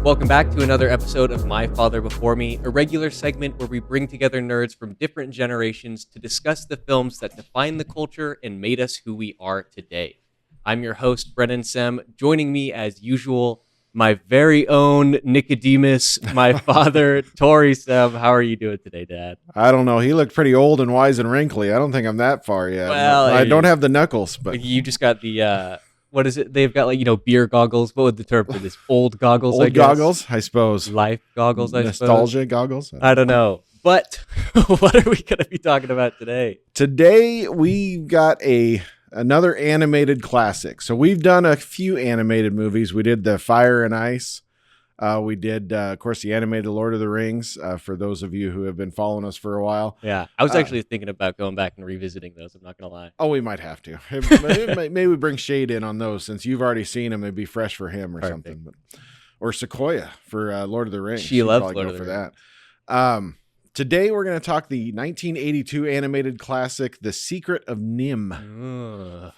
Welcome back to another episode of My Father Before Me, a regular segment where we bring together nerds from different generations to discuss the films that define the culture and made us who we are today. I'm your host, Brennan Sem. Joining me, as usual, my very own Nicodemus, my father, Tory Sem. How are you doing today, Dad? I don't know. He looked pretty old and wise and wrinkly. I don't think I'm that far yet. Well, I don't have the knuckles, but you just got the what is it? They've got beer goggles. What would the term for this? Old goggles. Old goggles, I suppose. Life goggles. Nostalgia goggles. I don't know. But what are we going to be talking about today? Today we've got another animated classic. So we've done a few animated movies. We did the Fire and Ice. We did, of course, the animated Lord of the Rings, for those of you who have been following us for a while. Yeah, I was actually thinking about going back and revisiting those. I'm not going to lie. Oh, we might have to. Maybe we bring Shade in on those since you've already seen them. It'd be fresh for him or something. But, or Sequoia for Lord of the Rings. She loves Lord of the Rings. That. Today we're going to talk the 1982 animated classic, The Secret of NIMH.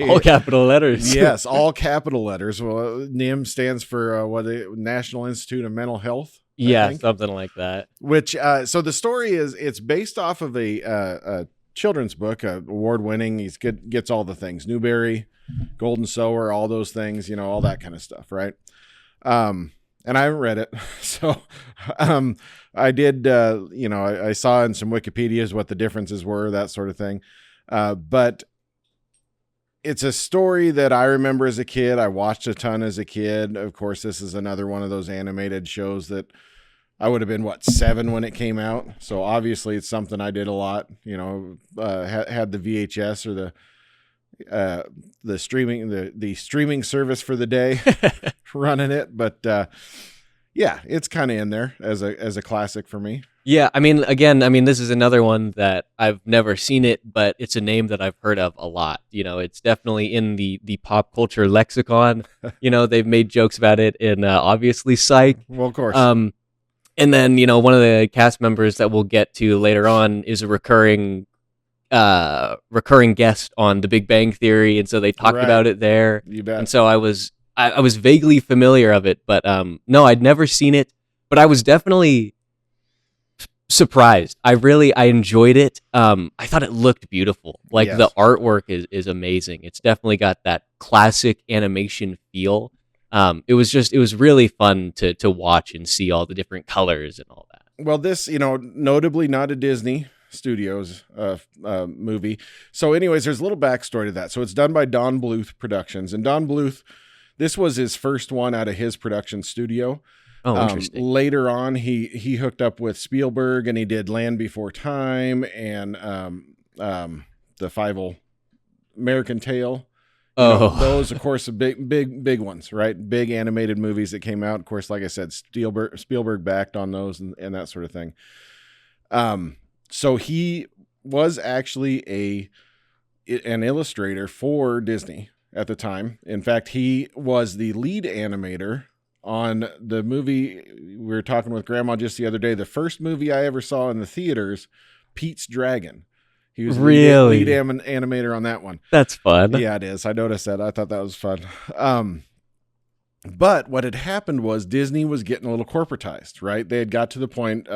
All capital letters. Yes, all capital letters. Well, NIMH stands for National Institute of Mental Health. Yeah, something like that. Which so the story is it's based off of a children's book, award-winning. He gets all the things: Newbery, Golden Sower, all those things. All that kind of stuff, right? And I haven't read it. So I did, I saw in some Wikipedias what the differences were, that sort of thing. But it's a story that I remember as a kid. I watched a ton as a kid. Of course, this is another one of those animated shows that I would have been, 7 when it came out. So obviously it's something I did a lot, had the VHS or the streaming service for the day running it. But yeah, it's kind of in there as a classic for me. Yeah, this is another one that I've never seen it, but it's a name that I've heard of a lot. It's definitely in the pop culture lexicon. They've made jokes about it in obviously Psych. Well, of course. And then, one of the cast members that we'll get to later on is a recurring guest on The Big Bang Theory, and so they talked about it there. You bet. And so I was vaguely familiar of it, but no, I'd never seen it. But I was definitely surprised. I enjoyed it. I thought it looked beautiful. Yes. The artwork is amazing. It's definitely got that classic animation feel. It was really fun to watch and see all the different colors and all that. Well, this, notably not a Disney Studios movie. So anyways, there's a little backstory to that. So it's done by Don Bluth Productions, and Don Bluth, this was his first one out of his production studio. Oh, interesting. Later on, he hooked up with Spielberg, and he did Land Before Time and the Fievel American Tail. Those, of course, are big ones, right? Big animated movies that came out. Of course, like I said, Spielberg backed on those and that sort of thing. So he was actually an illustrator for Disney at the time. In fact, he was the lead animator on the movie we were talking with Grandma just the other day. The first movie I ever saw in the theaters, Pete's Dragon. He was lead animator on that one. That's fun. Yeah, it is. I noticed that. I thought that was fun. But what had happened was Disney was getting a little corporatized, right? They had got to the point,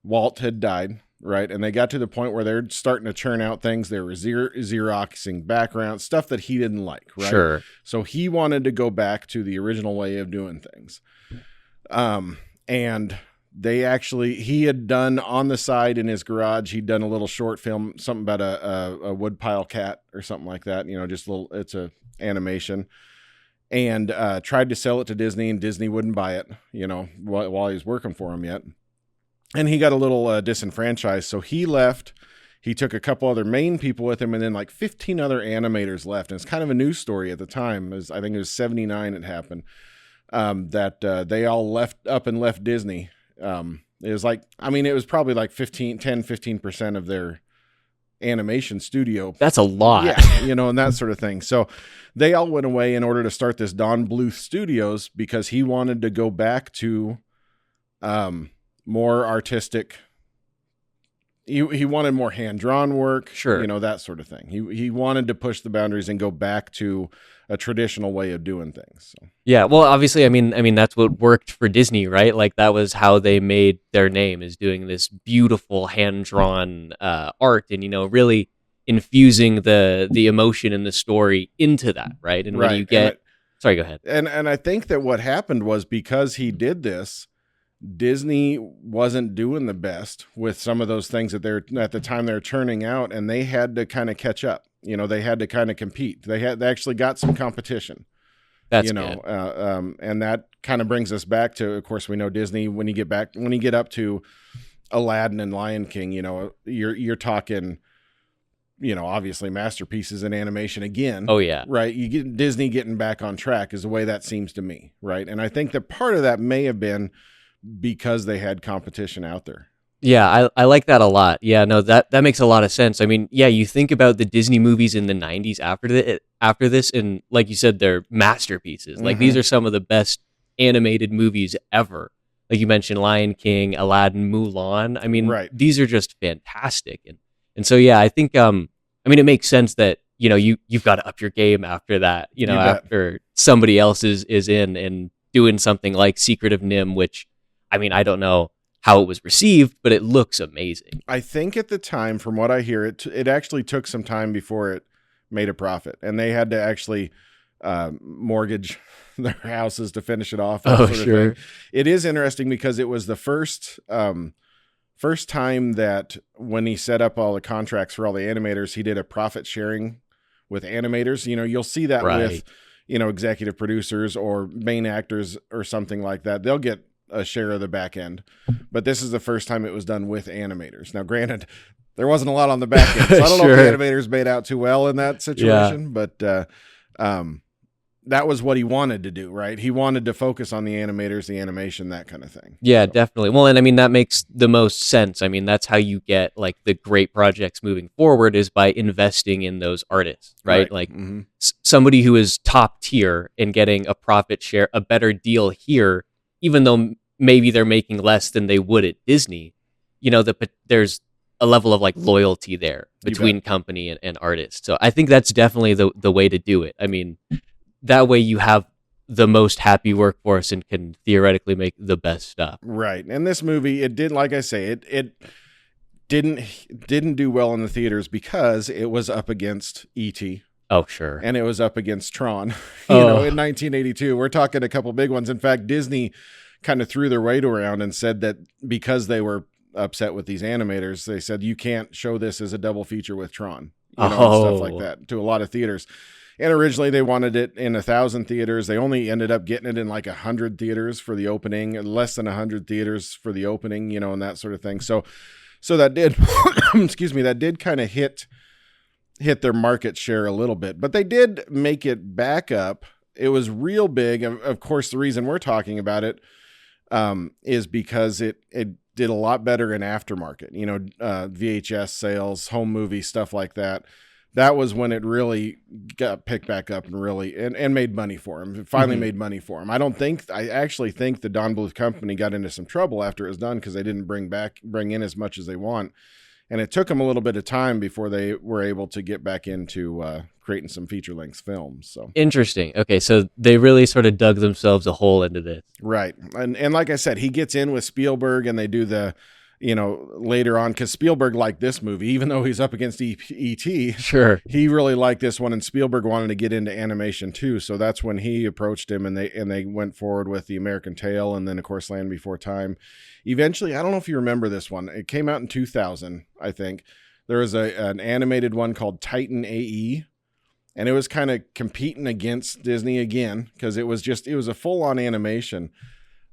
Walt had died, right? And they got to the point where they're starting to churn out things. They were Xeroxing background stuff that he didn't like, right? Sure. So he wanted to go back to the original way of doing things. And he had done on the side in his garage, he'd done a little short film, something about a woodpile cat or something like that. Just a little, it's a animation, and tried to sell it to Disney, and Disney wouldn't buy it, while he was working for him yet. And he got a little disenfranchised. So he left. He took a couple other main people with him, and then 15 other animators left. And it's kind of a news story at the time. I think it was 1979 it happened, that they all left Disney. It was it was probably 10-15% of their animation studio. That's a lot. Yeah, and that sort of thing. So they all went away in order to start this Don Bluth Studios because he wanted to go back to more artistic he wanted more hand-drawn work, Sure. that sort of thing. He wanted to push the boundaries and go back to a traditional way of doing things. So. Yeah, well, obviously, I mean that's what worked for Disney, right? Like that was how they made their name, is doing this beautiful hand-drawn art, and really infusing the emotion and the story into that, right? And when you get, sorry, go ahead. And I think that what happened was, because he did this, Disney wasn't doing the best with some of those things that they're at the time they're churning out, and they had to kind of catch up. They had to kind of compete. They actually got some competition. That's good. And that kind of brings us back to, of course, we know Disney, when you get up to Aladdin and Lion King, you're talking, obviously masterpieces in animation again. Oh yeah. Right. You get Disney getting back on track is the way that seems to me. Right. And I think that part of that may have been because they had competition out there. Yeah, I like that a lot. Yeah, no, that makes a lot of sense. I mean, yeah, you think about the Disney movies in the 90s after this, and like you said, they're masterpieces. Like these are some of the best animated movies ever. Like you mentioned, Lion King, Aladdin, Mulan. I mean, these are just fantastic. And so yeah, I think it makes sense that you've got to up your game after that. After somebody else is in and doing something like Secret of NIMH, which I don't know how it was received, but it looks amazing. I think at the time, from what I hear, it actually took some time before it made a profit, and they had to actually mortgage their houses to finish it off. Sure. It is interesting because it was the first time that when he set up all the contracts for all the animators, he did a profit sharing with animators. You'll see that with executive producers or main actors or something like that. They'll get a share of the back end, but this is the first time it was done with animators. Now, granted, there wasn't a lot on the back end, so I don't know if the animators made out too well in that situation, but that was what he wanted to do, right? He wanted to focus on the animators, the animation, that kind of thing. Yeah, definitely. Well, and that makes the most sense. That's how you get like the great projects moving forward, is by investing in those artists, right? Like somebody who is top tier and getting a profit share, a better deal here, even though maybe they're making less than they would at Disney, there's a level of like loyalty there between company and artist. So I think that's definitely the way to do it. That way you have the most happy workforce and can theoretically make the best stuff. Right. And this movie, it did, like I say, it didn't do well in the theaters because it was up against E.T. Oh, sure. And it was up against Tron, in 1982. We're talking a couple big ones. In fact, Disney kind of threw their weight around and said that because they were upset with these animators, they said, you can't show this as a double feature with Tron, and stuff like that, to a lot of theaters. And originally they wanted it in 1,000 theaters. They only ended up getting it in like 100 theaters for the opening, less than 100 theaters for the opening, and that sort of thing. So that did, excuse me, that did kind of hit their market share a little bit, but they did make it back up. It was real big. Of course, the reason we're talking about it is because it did a lot better in aftermarket, VHS sales, home movie, stuff like that. That was when it really got picked back up and really, and made money for him. It finally made money for him. I actually think the Don Bluth company got into some trouble after it was done because they didn't bring in as much as they want. And it took them a little bit of time before they were able to get back into creating some feature-length films. So interesting. Okay, so they really sort of dug themselves a hole into this. Right. And like I said, he gets in with Spielberg, and they do the, later on, because Spielberg liked this movie, even though he's up against E.T. Sure. He really liked this one, and Spielberg wanted to get into animation too. So that's when he approached him, and they went forward with The American Tail, and then, of course, Land Before Time. Eventually, I don't know if you remember this one. It came out in 2000, I think. There was an animated one called Titan AE, and it was kind of competing against Disney again because it was a full-on animation.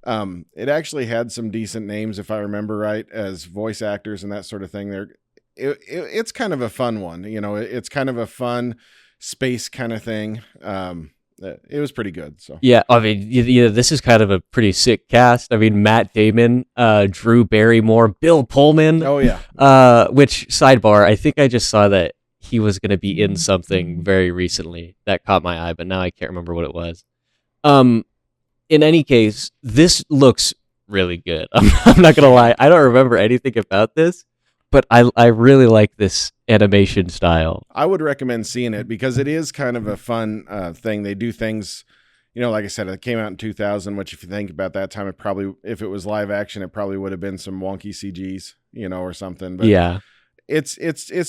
It actually had some decent names, if I remember right, as voice actors and that sort of thing. It's kind of a fun one. It's kind of a fun space kind of thing. It was pretty good. So yeah, this is kind of a pretty sick cast. Matt Damon, Drew Barrymore, Bill Pullman. Oh yeah. Which, sidebar, I think I just saw that he was going to be in something very recently that caught my eye, but now I can't remember what it was. In any case, this looks really good. I'm not going to lie. I don't remember anything about this, but I really like this animation style. I would recommend seeing it because it is kind of a fun thing. They do things, like I said, it came out in 2000, which if you think about that time, it probably, if it was live action, it probably would have been some wonky CGs, or something. But Yeah. It's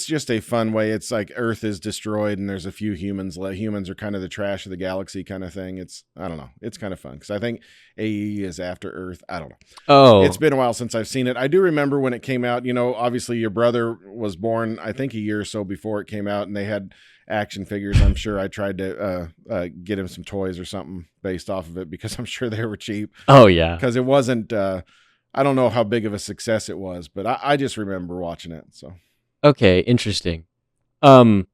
just a fun way. It's like Earth is destroyed and there's a few humans. Humans are kind of the trash of the galaxy kind of thing. I don't know. It's kind of fun because I think AE is after Earth. I don't know. Oh, It's been a while since I've seen it. I do remember when it came out. Obviously your brother was born, I think, a year or so before it came out, and they had action figures. I'm sure I tried to get him some toys or something based off of it because I'm sure they were cheap. Oh yeah. Because it wasn't. I don't know how big of a success it was, but I just remember watching it. So. Okay, interesting. Sorry,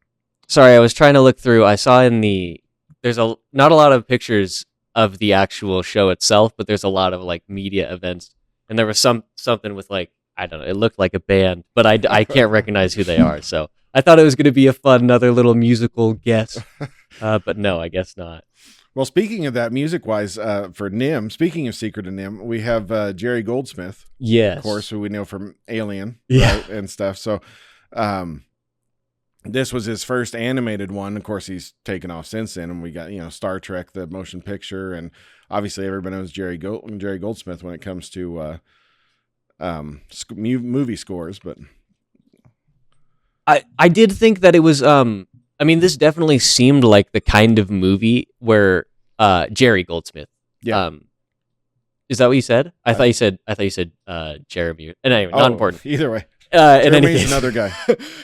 I was trying to look through. I saw there's not a lot of pictures of the actual show itself, but there's a lot of like media events, and there was something with like, I don't know, it looked like a band, but I can't recognize who they are. So I thought it was going to be a fun, another little musical guess, but no, I guess not. Well, speaking of that, music-wise, for NIMH, speaking of Secret of NIMH, we have Jerry Goldsmith, Yes, of course, who we know from Alien, Yeah. right, and stuff. So, this was his first animated one. Of course, he's taken off since then, and we got Star Trek, the motion picture, and obviously everybody knows Jerry Goldsmith when it comes to movie scores. But I did think that it was I mean, this definitely seemed like the kind of movie where Jerry Goldsmith. Yeah. Is that what you said? I thought you said Jeremy. And anyway, not important. Either way. In any Jeremy's case, another guy.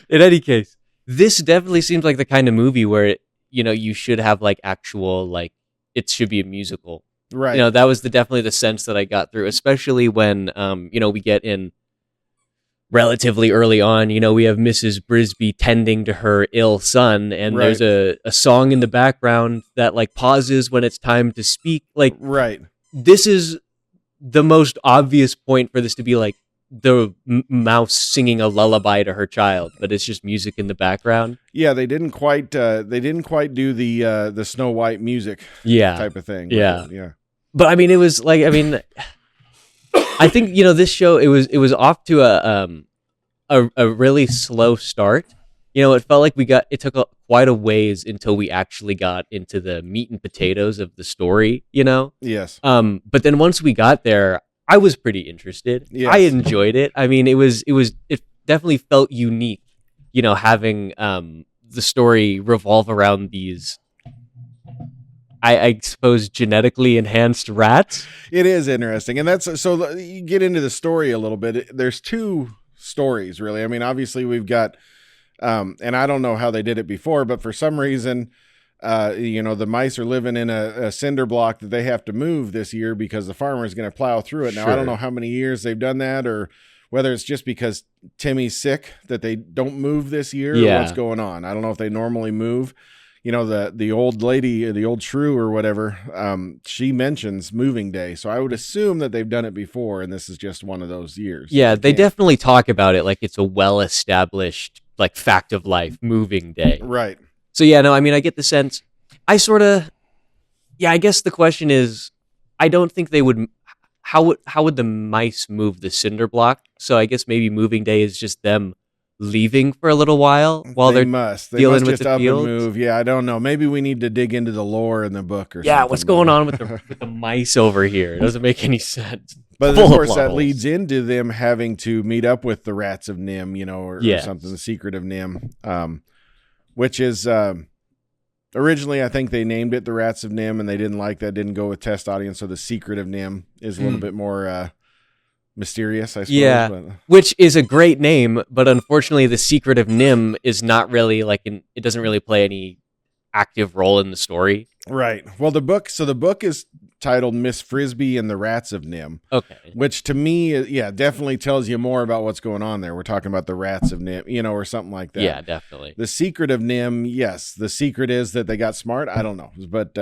In any case, this definitely seems like the kind of movie where you should have like actual like it should be a musical. Right. That was definitely the sense that I got through, especially when we get in relatively early on. We have Mrs. Brisby tending to her ill son, and Right. there's a song in the background that like pauses when it's time to speak. Like, Right. this is the most obvious point for this to be like the mouse singing a lullaby to her child, but it's just music in the background. Yeah, they didn't quite do the Snow White music Yeah. type of thing. Yeah. Yeah. But I mean, it was like, I think this show it was off to a really slow start. It felt like it took quite a ways until we actually got into the meat and potatoes of the story. Yes. But then once we got there, I was pretty interested. Yes. I enjoyed it. I mean, it definitely felt unique. Having the story revolve around these, I suppose, genetically enhanced rats. It is interesting. And that's so you get into the story a little bit. There's two stories, really. I mean, obviously we've got, and I don't know how they did it before, but for some reason, the mice are living in a cinder block that they have to move this year because the farmer is going to plow through it. Now, I don't know how many years they've done that, or whether it's just because Timmy's sick that they don't move this year, or what's going on. I don't know if they normally move. The old lady, the old shrew or whatever, she mentions moving day. So I would assume that they've done it before, and this is just one of those years. Yeah, they definitely talk about it like it's a well-established like fact of life, moving day. Right. So yeah, no, I mean, I get the sense. I guess the question is, I don't think they would. How would the mice move the cinder block? So I guess maybe moving day is just them leaving for a little while They they're must dealing with just the up fields? and move. Yeah, I don't know. Maybe we need to dig into the lore in the book or something. Yeah, what's going on with the mice over here? It doesn't make any sense. But Full of of course, plot that holes. leads into them having to meet up with the rats of NIMH, or something, the Secret of NIMH, which is originally, I think they named it the Rats of NIMH, and they didn't like that, didn't go with test audience. So the Secret of NIMH is a little bit more mysterious, I suppose. Yeah, but, which is a great name, but unfortunately, the Secret of NIMH is not really it doesn't really play any active role in the story. right. Well, the book is titled Miss Frisbee and the Rats of NIMH. Okay. Which to me, definitely tells you more about what's going on there. We're talking about the rats of NIMH, or something like that. Yeah, definitely. The Secret of NIMH, yes. The secret is that they got smart. I don't know, but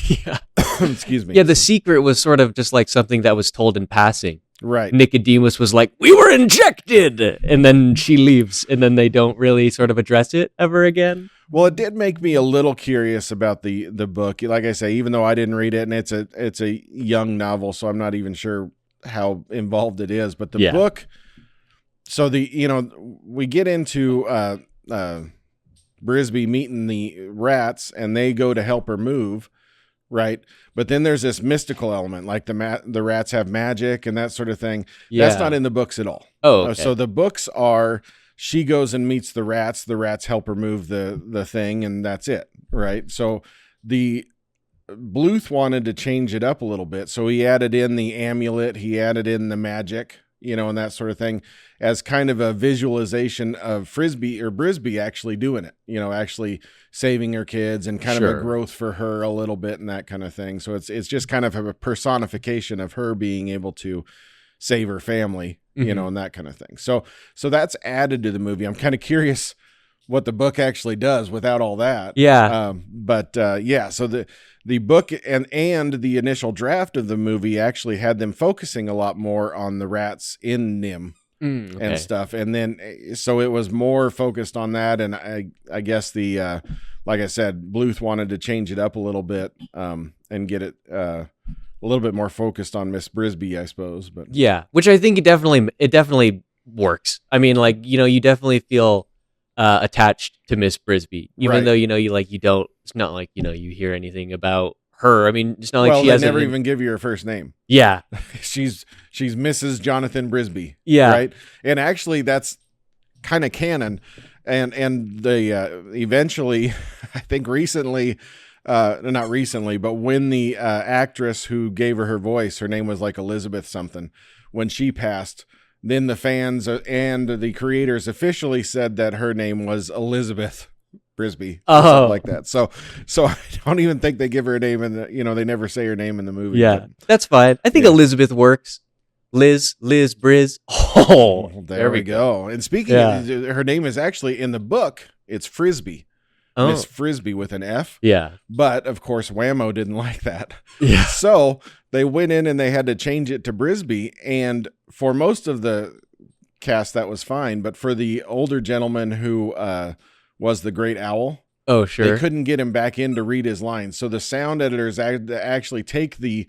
Yeah. excuse me. Yeah, the secret was sort of just like something that was told in passing. Right. Nicodemus was like, "We were injected," and then she leaves, and then they don't really sort of address it ever again. Well, it did make me a little curious about the book. Like I say, even though I didn't read it, and it's a young novel, so I'm not even sure how involved it is. But the book So we get into Brisby meeting the rats, and they go to help her move, right? But then there's this mystical element, like the rats have magic and that sort of thing. Yeah. That's not in the books at all. Oh, okay. So the books are, she goes and meets the rats help her move the thing, and that's it, right? So the Bluth wanted to change it up a little bit, so he added in the amulet, he added in the magic, and that sort of thing, as kind of a visualization of Brisby actually doing it, actually saving her kids, and kind of a growth for her a little bit and that kind of thing. So it's just kind of a personification of her being able to save her family, and that kind of thing. So that's added to the movie. I'm kind of curious what the book actually does without all that. Yeah. So the book and the initial draft of the movie actually had them focusing a lot more on the rats in NIMH and stuff. And then, so it was more focused on that. And I guess like I said, Bluth wanted to change it up a little bit, and get it, a little bit more focused on Miss Brisby, I suppose. But yeah, which I think it definitely works. I mean, like, you definitely feel attached to Miss Brisby, even though, you don't, it's not like, you hear anything about her. I mean, it's not like she has never even give you her first name. Yeah. she's Mrs. Jonathan Brisby. Yeah. Right. And actually that's kind of canon. And they, eventually, I think recently, not recently, but when the actress who gave her voice, her name was like Elizabeth something, when she passed, then the fans and the creators officially said that her name was Elizabeth Brisby, or something like that. So I don't even think they give her a name in the, they never say her name in the movie. Yeah, that's fine. I think Elizabeth works. Liz, Briz. Oh, there we go. And speaking of, her name is actually in the book, it's Frisbee. Miss Frisbee with an F. Yeah. But of course, Whammo didn't like that. Yeah. So they went in and they had to change it to Brisby. And for most of the cast, that was fine. But for the older gentleman who was the Great Owl, oh, sure, they couldn't get him back in to read his lines. So the sound editors had to actually take the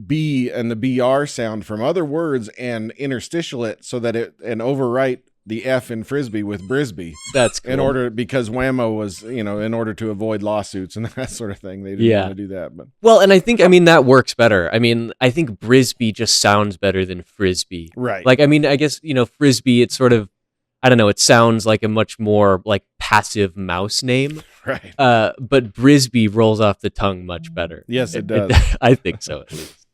B and the BR sound from other words and interstitial it so that and overwrite the F in Frisbee with Brisby. That's cool. Because Whammo was, in order to avoid lawsuits and that sort of thing. They didn't want to do that. But well, and I think, that works better. I mean, I think Brisby just sounds better than Frisbee. Right. Like, I guess, Frisbee, it's sort of, I don't know, it sounds like a much more like passive mouse name. Right. But Brisby rolls off the tongue much better. Yes, it does. I think so, at least.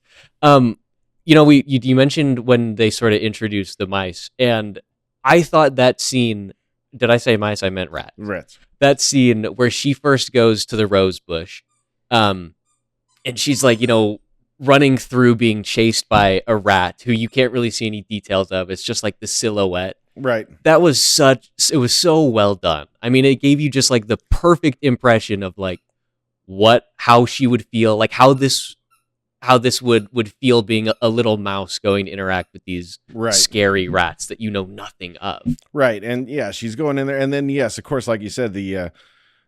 You mentioned when they sort of introduced the mice, and I thought that scene, did I say mice? I meant rats. Rats. That scene where she first goes to the rose bush, and she's like, running through being chased by a rat who you can't really see any details of. It's just like the silhouette. Right. It was so well done. I mean, it gave you just like the perfect impression of like how she would feel, like how this would feel being a little mouse going to interact with these scary rats that you know nothing of. Right. And yeah, she's going in there. And then, yes, of course, like you said, the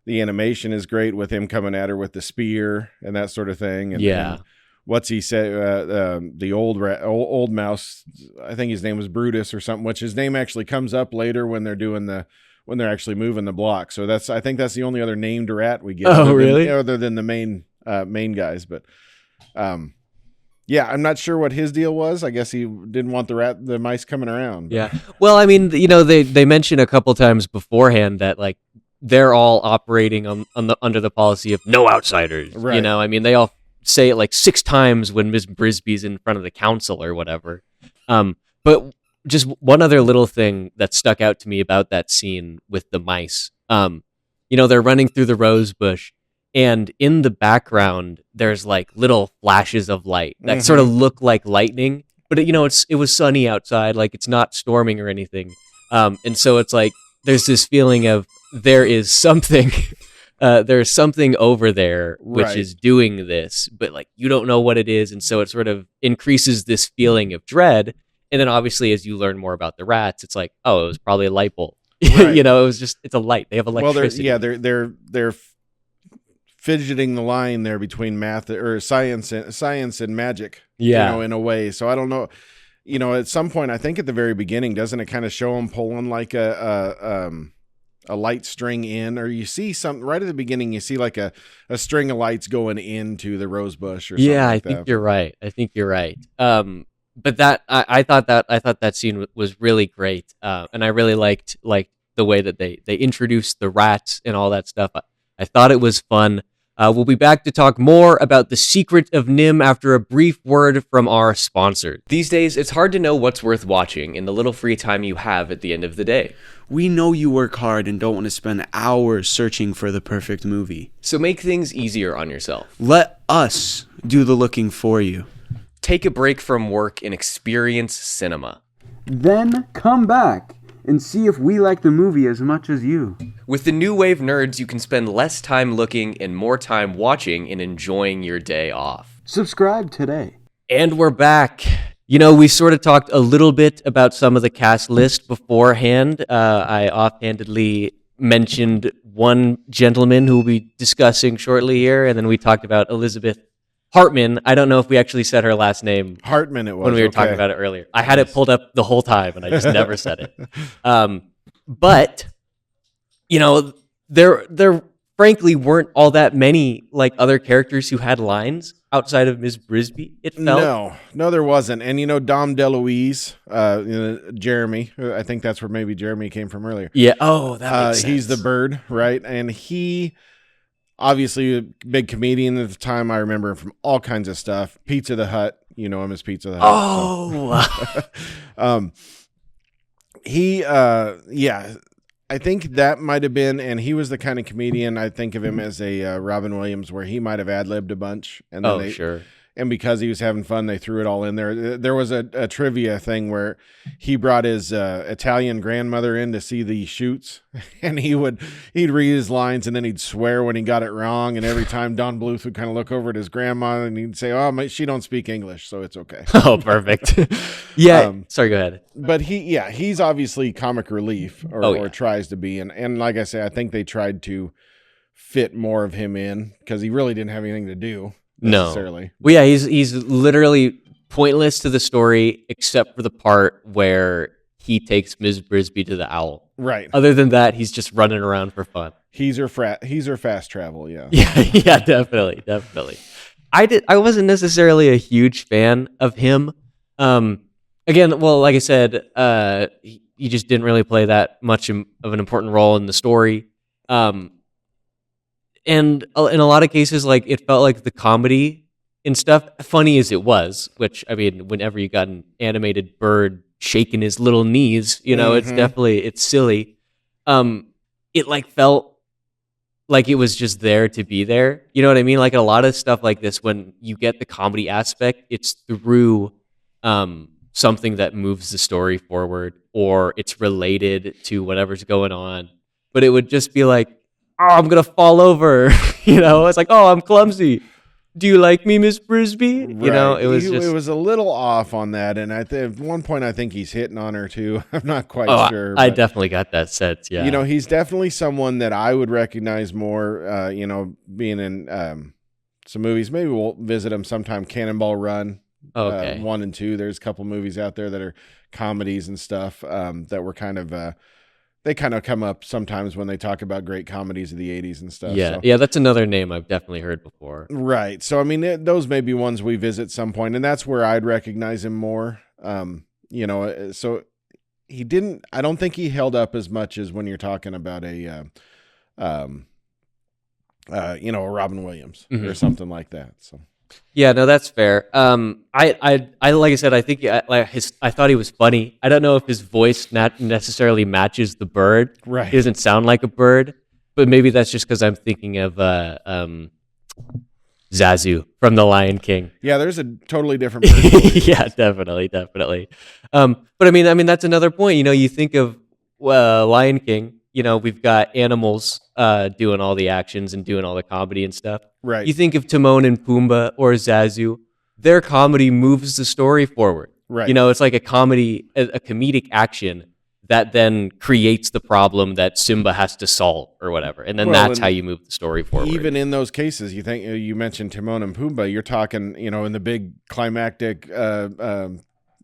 animation is great with him coming at her with the spear and that sort of thing. And, and what's he say? The old mouse, I think his name was Brutus or something, which his name actually comes up later when they're actually moving the block. So I think that's the only other named rat we get. Oh, really? Other than the main guys, but. I'm not sure what his deal was. I guess he didn't want the mice coming around. Yeah. Well, I mean, they mentioned a couple times beforehand that like they're all operating under the policy of no outsiders. Right. I mean, they all say it like 6 times when Miss Brisby's in front of the council or whatever. But just one other little thing that stuck out to me about that scene with the mice. They're running through the rose bush. And in the background, there's like little flashes of light that sort of look like lightning, but it was sunny outside, like it's not storming or anything. And so it's like there's this feeling of there's something over there which is doing this, but like you don't know what it is, and so it sort of increases this feeling of dread. And then obviously, as you learn more about the rats, it's like, oh, it was probably a light bulb. Right. It's a light. They have electricity. Well, they're fidgeting the line there between math or science and magic, in a way. So I don't know. at some point, I think at the very beginning, doesn't it kind of show him pulling like a light string in, or you see something right at the beginning, you see like a string of lights going into the rose bush or something like that. I think you're right. But that I thought that scene was really great. And I really liked the way that they introduced the rats and all that stuff. I thought it was fun. We'll be back to talk more about the Secret of NIMH after a brief word from our sponsor. These days, it's hard to know what's worth watching in the little free time you have at the end of the day. We know you work hard and don't want to spend hours searching for the perfect movie. So make things easier on yourself. Let us do the looking for you. Take a break from work and experience cinema. Then come back and see if we like the movie as much as you. With the New Wave Nerds, you can spend less time looking and more time watching and enjoying your day off. Subscribe today. And we're back. We sort of talked a little bit about some of the cast list beforehand. I offhandedly mentioned one gentleman who we'll be discussing shortly here, and then we talked about Elizabeth Hartman. I don't know if we actually said her last name. Hartman it was. When we were talking about it earlier. I had it pulled up the whole time, and I just never said it. But, there frankly weren't all that many other characters who had lines outside of Ms. Brisby, it felt. No, there wasn't. And Dom DeLuise, Jeremy, I think that's where maybe Jeremy came from earlier. Yeah. Oh, that makes sense. He's the bird, right? And he, obviously a big comedian at the time. I remember him from all kinds of stuff. Pizza the Hut, him as Pizza the Hut. Oh. So. I think that might have been, and he was the kind of comedian, I think of him as a Robin Williams, where he might have ad-libbed a bunch. And then sure. And because he was having fun, they threw it all in there. There was a trivia thing where he brought his Italian grandmother in to see the shoots, and he'd read his lines, and then he'd swear when he got it wrong. And every time Don Bluth would kind of look over at his grandma, and he'd say, "Oh, she don't speak English, so it's okay." Oh, perfect. Yeah. Sorry, go ahead. But he's obviously comic relief, or tries to be, and like I say, I think they tried to fit more of him in because he really didn't have anything to do. Necessarily. No. Well, yeah, he's literally pointless to the story except for the part where he takes Ms. Brisby to the owl. Right. Other than that, he's just running around for fun. He's her fast travel, yeah. Yeah, definitely. I wasn't necessarily a huge fan of him. Again, well, like I said, he just didn't really play that much of an important role in the story. And in a lot of cases, it felt like the comedy and stuff, funny as it was, which, I mean, whenever you got an animated bird shaking his little knees, it's silly. It felt like it was just there to be there. You know what I mean? Like a lot of stuff like this, when you get the comedy aspect, it's through something that moves the story forward, or it's related to whatever's going on. But it would just be like, "Oh, I'm going to fall over." It's like, "Oh, I'm clumsy. Do you like me, Miss Brisby?" Right. It was a little off on that. And at one point, I think he's hitting on her too. I'm not quite sure. I definitely got that sense. Yeah. He's definitely someone that I would recognize more, being in some movies. Maybe we'll visit him sometime. Cannonball Run. Okay. 1 and 2. There's a couple movies out there that are comedies and stuff that were kind of, they kind of come up sometimes when they talk about great comedies of the 80s and stuff. Yeah, yeah, that's another name I've definitely heard before. Right. So, I mean, those may be ones we visit some point, and that's where I'd recognize him more. So he didn't, I don't think he held up as much as when you're talking about a Robin Williams or something like that. So. Yeah, no, that's fair. I like I said, I think I thought he was funny. I don't know if his voice not necessarily matches the bird. Right. He doesn't sound like a bird, but maybe that's just because I'm thinking of Zazu from The Lion King. Yeah, there's a totally different person. Yeah, definitely. But I mean, that's another point. You think of Lion King. We've got animals doing all the actions and doing all the comedy and stuff. Right. You think of Timon and Pumbaa or Zazu, their comedy moves the story forward. Right. It's like a comedic action that then creates the problem that Simba has to solve or whatever. And then that's how you move the story forward. Even in those cases, you mentioned Timon and Pumbaa, you're talking, in the big climactic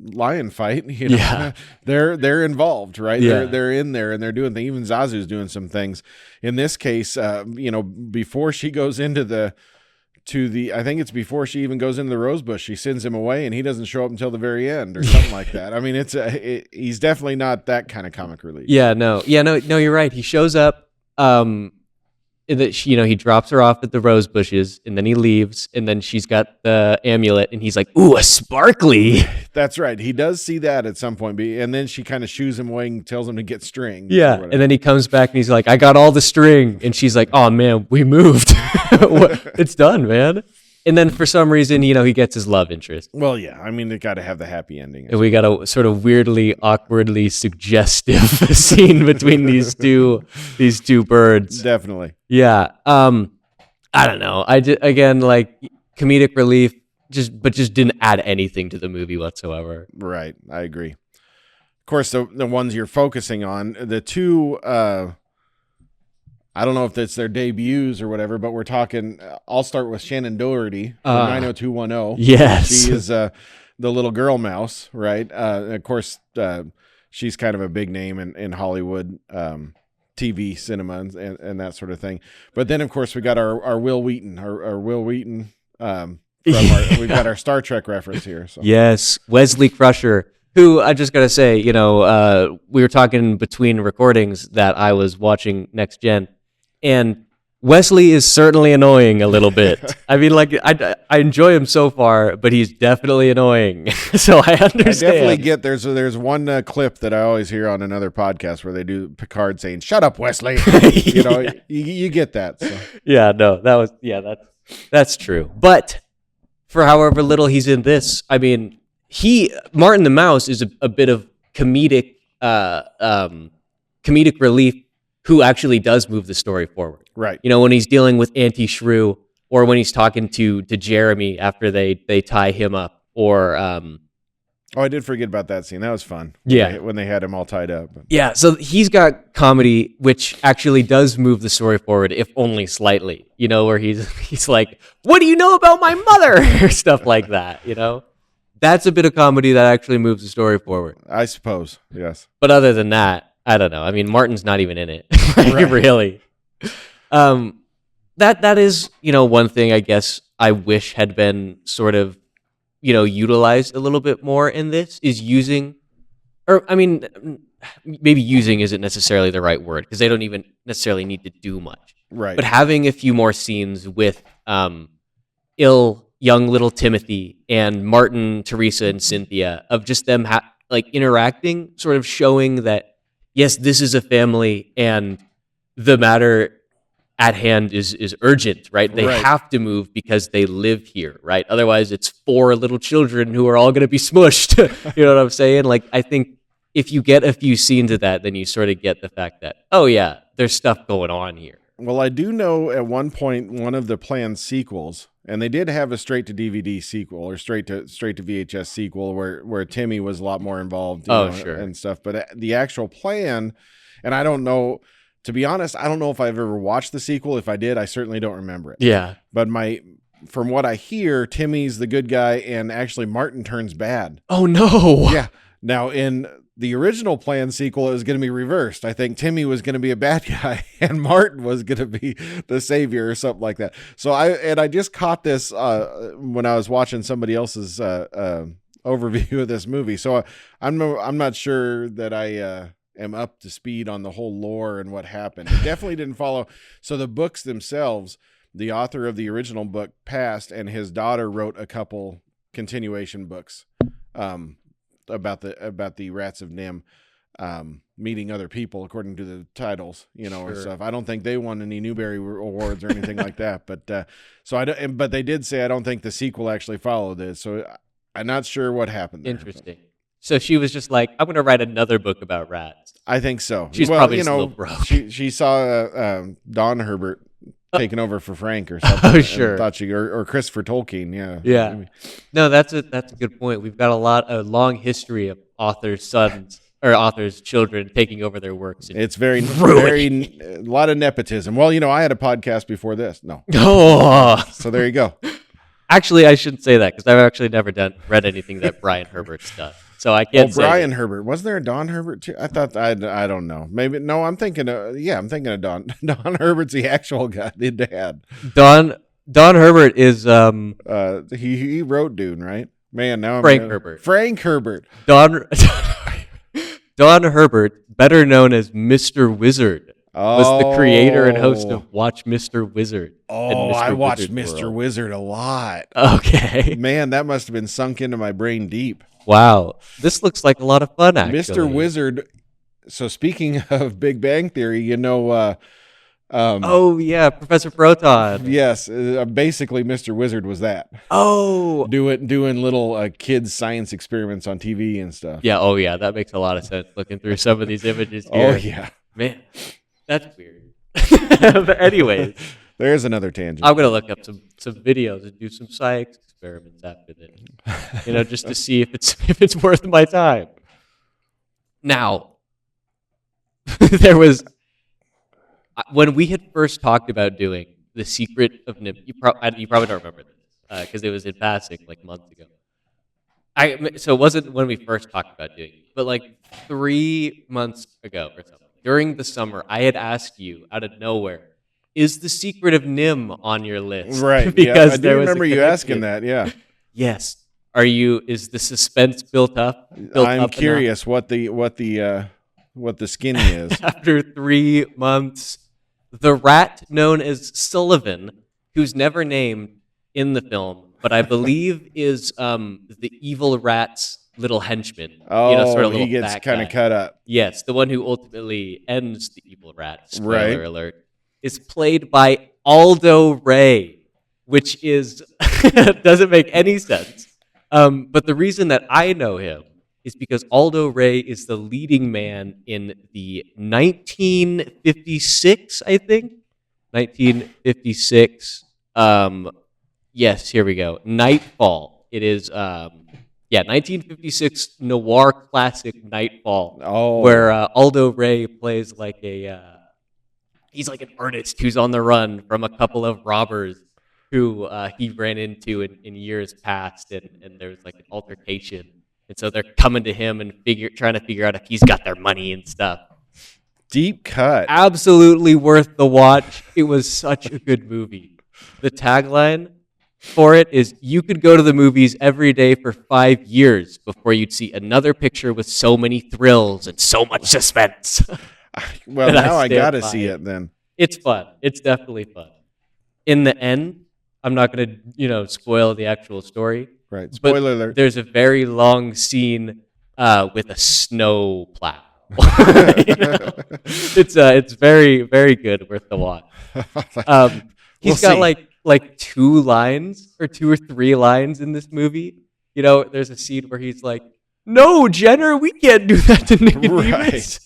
lion fight, you know, Yeah. they're involved, right? Yeah. They're in there and they're doing things. Even Zazu's doing some things. In this case, you know, before she goes into I think it's before she even goes into the rose bush, she sends him away and he doesn't show up until the very end or something like that. I mean, he's definitely not that kind of comic relief. No, you're right. He shows up, you know, he drops her off at the rose bushes and then he leaves and then she's got the amulet and he's like, ooh, a sparkly. That's right. He does see that at some point, and then she kind of shoos him away and tells him to get string. Yeah. And then he comes back and he's like, I got all the string. And she's like, oh man, we moved. It's done, man. And then for some reason, you know, he gets his love interest. Well, yeah. I mean, they got to have the happy ending. And we got a sort of weirdly, awkwardly suggestive scene between these two birds. Definitely. Yeah. I don't know. Again, like comedic relief, just didn't add anything to the movie whatsoever. Right. I agree. Of course, the ones you're focusing on, the two, I don't know if that's their debuts or whatever, but we're talking, I'll start with Shannon Doherty from 90210. Yes. She is the little girl mouse, right? Of course, she's kind of a big name in Hollywood TV, cinema, and that sort of thing. But then, of course, we got our Will Wheaton, our Will Wheaton. We've got our Star Trek reference here. So. Yes, Wesley Crusher, who I just got to say, you know, we were talking between recordings that I was watching Next Gen. And Wesley is certainly annoying a little bit. I mean, like, I enjoy him so far, but he's definitely annoying. So I understand. I definitely get there's one clip that I always hear on another podcast where they do Picard saying, "Shut up, Wesley." You know, you get that. So. Yeah, no, that's true. But for however little he's in this, I mean, Martin the Mouse is a bit of comedic relief who actually does move the story forward. Right. You know, when he's dealing with Auntie Shrew or when he's talking to Jeremy after they tie him up or I did forget about that scene. That was fun. When they had him all tied up. Yeah, so he's got comedy which actually does move the story forward, if only slightly. You know, where he's like, "What do you know about my mother?" or stuff like that, you know? That's a bit of comedy that actually moves the story forward. I suppose, yes. But other than that, I don't know. I mean, Martin's not even in it, Right. really. That is, you know, one thing I guess I wish had been sort of, you know, utilized a little bit more in this is using, or I mean, maybe using isn't necessarily the right word because they don't even necessarily need to do much. Right. But having a few more scenes with young little Timothy and Martin, Teresa, and Cynthia of just them like interacting, sort of showing that, yes, this is a family and the matter at hand is urgent, right? They have to move because they live here, right? Otherwise, it's 4 little children who are all going to be smushed. You know what I'm saying? Like, I think if you get a few scenes of that, then you sort of get the fact that, oh yeah, there's stuff going on here. Well, I do know at one point, one of the planned sequels, and they did have a straight to DVD sequel or straight to VHS sequel where Timmy was a lot more involved, Sure. and stuff. But the actual plan, and I don't know, to be honest, I don't know if I've ever watched the sequel. If I did, I certainly don't remember it. Yeah. But from what I hear, Timmy's the good guy, and actually Martin turns bad. Oh no. Yeah. Now in the original planned sequel, it was going to be reversed. I think Timmy was going to be a bad guy and Martin was going to be the savior or something like that. So I just caught this when I was watching somebody else's overview of this movie. So I'm not sure that I am up to speed on the whole lore and what happened. It definitely didn't follow. So the books themselves, the author of the original book passed, and his daughter wrote a couple continuation books about the Rats of NIMH meeting other people according to the titles, and stuff. I don't think they won any Newbery awards or anything like that. But but they did say I don't think the sequel actually followed this. So I'm not sure what happened there. Interesting. So she was just like, I'm going to write another book about rats. I think so. She's probably just a little broke. She saw Don Herbert taking over for Frank or something. Oh, sure. Thought or Christopher Tolkien. Yeah. Yeah. No, that's a good point. We've got a long history of authors' sons or authors' children taking over their works. It's very a lot of nepotism. Well, I had a podcast before this. No. Oh. So there you go. Actually, I shouldn't say that because I've actually never read anything that Brian Herbert's done. so I can't say. Brian Herbert. Was there a Don Herbert too? I thought I don't know. Maybe no. I'm thinking of Don. Don Herbert's the actual guy, the dad. Don Herbert is he wrote Dune, right? Man, now Frank Herbert. Frank Herbert. Don Herbert, better known as Mr. Wizard, was the creator and host of Watch Mr. Wizard. Oh, I watched Wizard's Mr. World. Wizard a lot. Okay. Man, that must have been sunk into my brain deep. Wow. This looks like a lot of fun, actually. Mr. Wizard. So speaking of Big Bang Theory, oh, yeah, Professor Proton. yes, basically Mr. Wizard was that. Oh. Doing little kids science experiments on TV and stuff. Yeah, oh, yeah, that makes a lot of sense looking through some of these images here. Oh, yeah. Man, that's weird. But anyways. There's another tangent. I'm going to look up some videos and do some science experiments after this, just to see if it's worth my time. Now, there was, when we had first talked about doing The Secret of NIMH, you probably don't remember this, because it was in passing like months ago. So it wasn't when we first talked about doing it, but like 3 months ago or something, during the summer, I had asked you out of nowhere, is The Secret of NIMH on your list? Right. Because I do remember you asking that. Yeah. Yes. Is the suspense built up? I'm curious what the skinny is. After 3 months, the rat known as Sullivan, who's never named in the film, but I believe is the evil rat's little henchman. Oh, sort of he gets kind of cut up. Yes, the one who ultimately ends the evil rat. Spoiler Right. alert. Is played by Aldo Ray, which is doesn't make any sense. But the reason that I know him is because Aldo Ray is the leading man in the 1956, I think. 1956. Yes, here we go. Nightfall. It is 1956 noir classic Nightfall. Oh. Where Aldo Ray plays like he's like an artist who's on the run from a couple of robbers who he ran into in years past, and there was like an altercation. And so they're coming to him and trying to figure out if he's got their money and stuff. Deep cut. Absolutely worth the watch. It was such a good movie. The tagline for it is, you could go to the movies every day for 5 years before you'd see another picture with so many thrills and so much suspense. Well, now I got to see it then. It's fun. It's definitely fun. In the end, I'm not going to, spoil the actual story. Right. Spoiler alert. There's a very long scene with a snow plow. It's very, very good, worth the watch. He's got like 2 lines or 2 or 3 lines in this movie. There's a scene where he's like, "No, Jenner, we can't do that to Nicodemus." Right.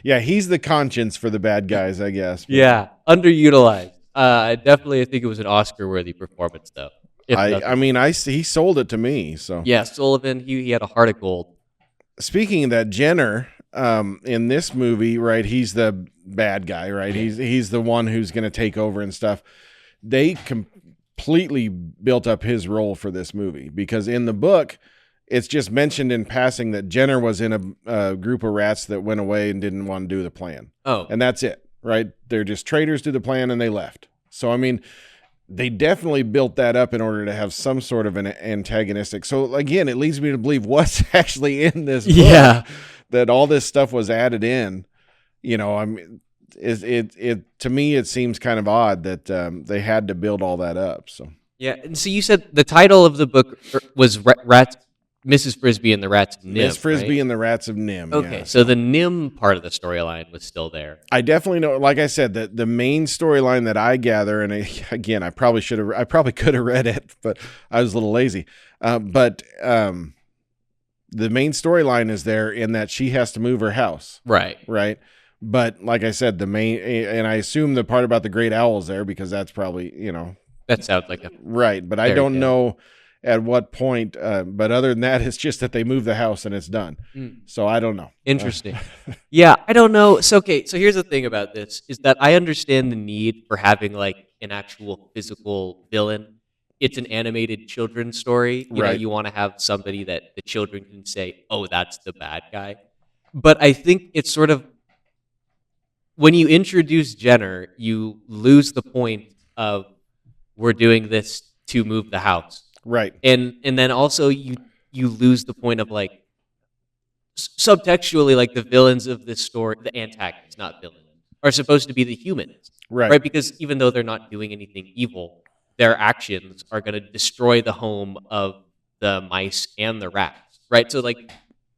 Yeah, he's the conscience for the bad guys, I guess. But Yeah, underutilized. I think it was an Oscar-worthy performance, though. he sold it to me. So Yeah, Sullivan, he had a heart of gold. speaking of that, Jenner, in this movie, right? He's the bad guy, right? He's the one who's going to take over and stuff. They completely built up his role for this movie, because in the book, it's just mentioned in passing that Jenner was in a group of rats that went away and didn't want to do the plan. Oh. And that's it, right? They're just traitors to the plan and they left. So, they definitely built that up in order to have some sort of an antagonistic. So, again, it leads me to believe what's actually in this book. Yeah. That all this stuff was added in. It to me, it seems kind of odd that they had to build all that up. So Yeah, and so you said the title of the book was Rats, Mrs. Frisbee and the Rats of NIMH. Miss Frisbee right? and the Rats of NIMH. Okay, yeah. so the NIMH part of the storyline was still there. I definitely know. Like I said, that the main storyline that I gather, and again, I probably could have read it, but I was a little lazy. But the main storyline is there in that she has to move her house. Right. But like I said, and I assume the part about the great owl is there because that's probably, That sounds like a right. But I don't know at what point. But other than that, it's just that they move the house and it's done. So I don't know. Interesting. Yeah, I don't know. So here's the thing about this is that I understand the need for having like an actual physical villain it's an animated children's story. You know, Right. you want to have somebody that the children can say, "Oh, that's the bad guy." But I think it's sort of when you introduce Jenner, you lose the point of we're doing this to move the house, Right. and then also you lose the point of like subtextually, like the villains of this story, the antagonists, not villains, are supposed to be the humans, Right. Because even though they're not doing anything evil, their actions are going to destroy the home of the mice and the rats, right? So like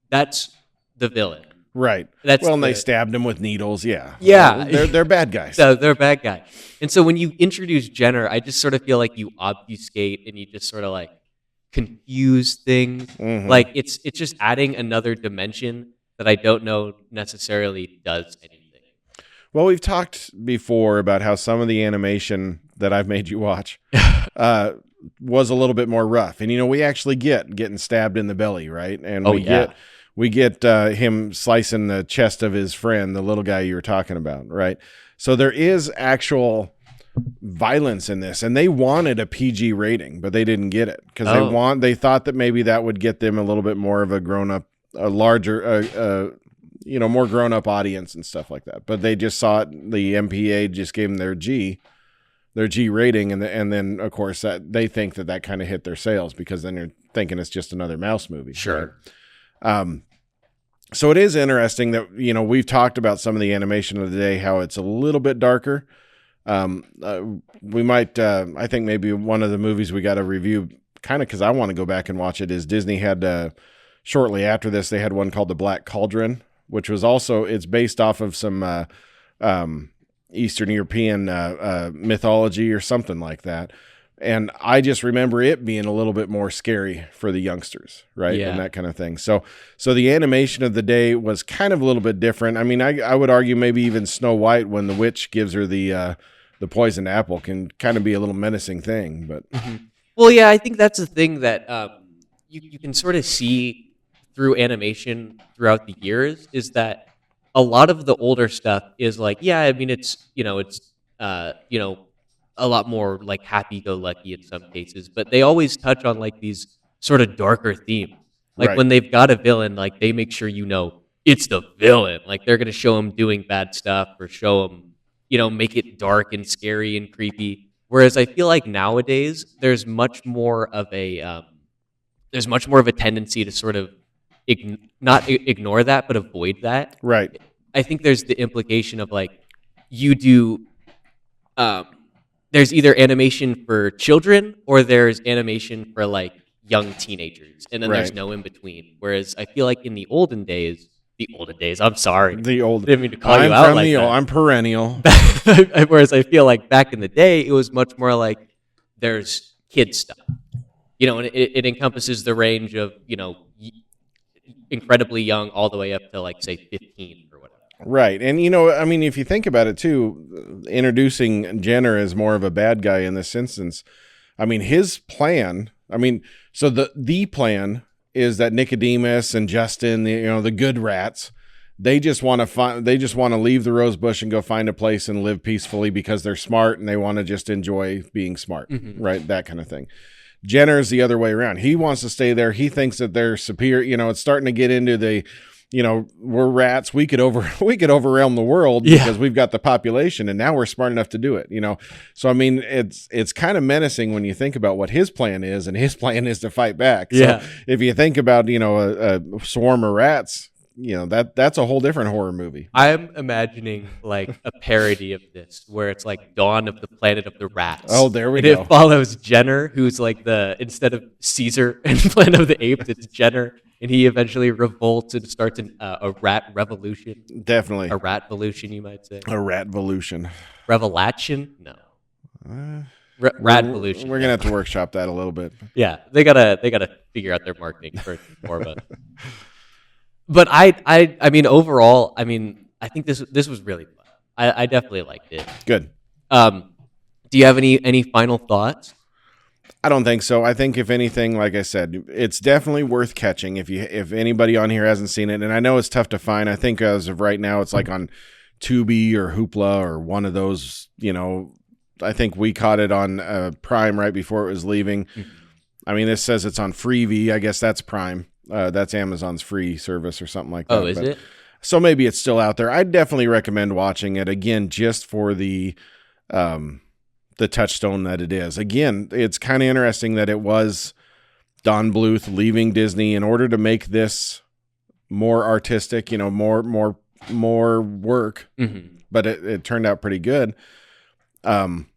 that's the villain. Right. That's Well, and they the- stabbed him with needles. Yeah. Yeah. They're bad guys. So they're a bad guy. And so when you introduce Jenner, I just sort of feel like you obfuscate and you just sort of like confuse things. Mhm. Like it's just adding another dimension that I don't know necessarily does anything. Well, we've talked before about how some of the animation that I've made you watch was a little bit more rough, and we actually getting stabbed in the belly, right? And we get him slicing the chest of his friend, the little guy you were talking about, right? So there is actual violence in this, and they wanted a PG rating, but they didn't get it because they thought that maybe that would get them a little bit more of a grown up, a larger, more grown up audience and stuff like that. But they just saw it. The MPA just gave them their G rating, and then of course that they think that kind of hit their sales because then they're thinking it's just another mouse movie. Sure. Right? So it is interesting that we've talked about some of the animation of the day, how it's a little bit darker. We might, I think maybe one of the movies we got to review, kind of because I want to go back and watch it, is Disney had shortly after this they had one called The Black Cauldron, which was also it's based off of some Eastern European mythology or something like that. And I just remember it being a little bit more scary for the youngsters, right? Yeah. And that kind of thing. So the animation of the day was kind of a little bit different. I mean, I would argue maybe even Snow White, when the witch gives her the poisoned apple, can kind of be a little menacing thing. But Well, yeah, I think that's the thing that you can sort of see through animation throughout the years is that a lot of the older stuff is like, yeah, I mean, it's a lot more like happy-go-lucky in some cases, but they always touch on like these sort of darker themes. Like Right. when they've got a villain, like they make sure it's the villain. Like they're going to show him doing bad stuff or show him, make it dark and scary and creepy. Whereas I feel like nowadays there's much more of a tendency to sort of not ignore that, but avoid that. right. I think there's the implication of like you do. There's either animation for children or there's animation for like young teenagers, and then there's Right. no in between. Whereas I feel like in the olden days, I'm sorry, The old. didn't mean to call I'm you out from like the. that. I'm perennial. Whereas I feel like back in the day, it was much more like there's kid stuff, and it encompasses the range of incredibly young all the way up to like say 15 or whatever. Right. And, I mean, if you think about it too, introducing Jenner as more of a bad guy in this instance, I mean, his plan, so the plan is that Nicodemus and Justin, the good rats, they just want to leave the rose bush and go find a place and live peacefully because they're smart and they want to just enjoy being smart, right? That kind of thing. Jenner's the other way around. He wants to stay there. He thinks that they're superior. It's starting to get into the, we're rats. We could overwhelm the world because we've got the population, and now we're smart enough to do it. So I mean, it's kind of menacing when you think about what his plan is, and his plan is to fight back. So if you think about a swarm of rats, that's a whole different horror movie. I'm imagining like a parody of this where it's like Dawn of the Planet of the Rats. Oh, there we and go. It follows Jenner, who's like instead of Caesar in Planet of the Apes, it's Jenner, and he eventually revolts and starts a rat revolution. Definitely. A rat-volution, you might say. A rat-volution. Revelation? No. Rat-volution. We're gonna have to workshop that a little bit. Yeah, they gotta figure out their marketing first and foremost. But I mean, overall, I mean, I think this was really fun. I definitely liked it. Good. Do you have any final thoughts? I don't think so. I think if anything, like I said, it's definitely worth catching if anybody on here hasn't seen it. And I know it's tough to find. I think as of right now, it's like on Tubi or Hoopla or one of those, I think we caught it on Prime right before it was leaving. Mm-hmm. I mean, this says it's on Freevee. I guess that's Prime. That's Amazon's free service or something like that. Oh, is it? So maybe it's still out there. I'd definitely recommend watching it again, just for the touchstone that it is. Again, it's kind of interesting that it was Don Bluth leaving Disney in order to make this more artistic, more work, Mm-hmm. but it turned out pretty good.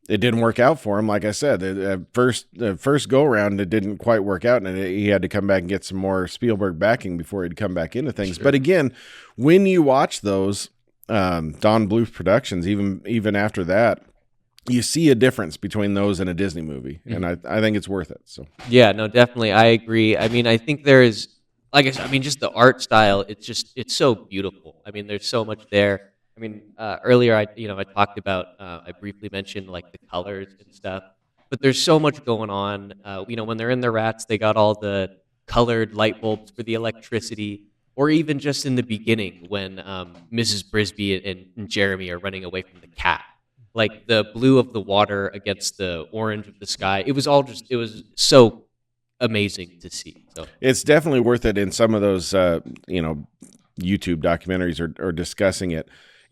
It didn't work out for him. Like I said, the first go around, it didn't quite work out, and he had to come back and get some more Spielberg backing before he'd come back into things. Sure. But again, when you watch those Don Bluth productions, even after that, you see a difference between those and a Disney movie, and I think it's worth it. So yeah, no, definitely, I agree. I mean, I think there is, like I said, just the art style. It's so beautiful. I mean, there's so much there. I mean, earlier I talked about, I briefly mentioned like the colors and stuff, but there's so much going on. When they're in the rats, they got all the colored light bulbs for the electricity, or even just in the beginning when Mrs. Brisby and Jeremy are running away from the cat, like the blue of the water against the orange of the sky. It was so amazing to see. So it's definitely worth it. In some of those, YouTube documentaries are discussing it.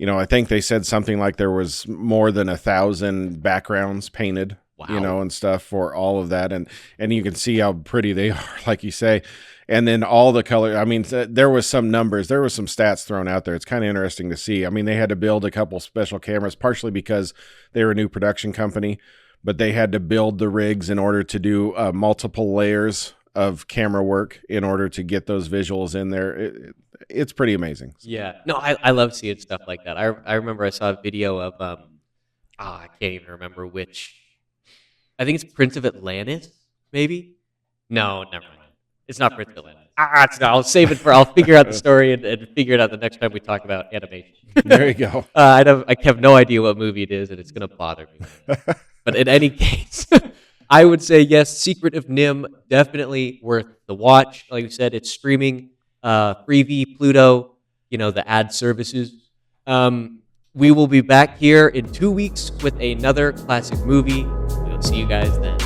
I think they said something like there was more than 1,000 backgrounds painted, wow. And stuff for all of that. And you can see how pretty they are, like you say. And then all the color, I mean, there was some numbers, there was some stats thrown out there. It's kind of interesting to see. I mean, they had to build a couple special cameras, partially because they were a new production company, but they had to build the rigs in order to do multiple layers of camera work in order to get those visuals in there. It's pretty amazing. Yeah. No, I love seeing stuff like that. I remember I saw a video of, I can't even remember which. I think it's Prince of Atlantis, maybe? No, never mind. It's not Prince of Atlantis. I'll save it I'll figure out the story and figure it out the next time we talk about animation. There you go. I have no idea what movie it is, and it's going to bother me. But in any case, I would say yes, Secret of NIMH, definitely worth the watch. Like you said, it's streaming. Freevee, Pluto, the ad services. We will be back here in 2 weeks with another classic movie. We'll see you guys then.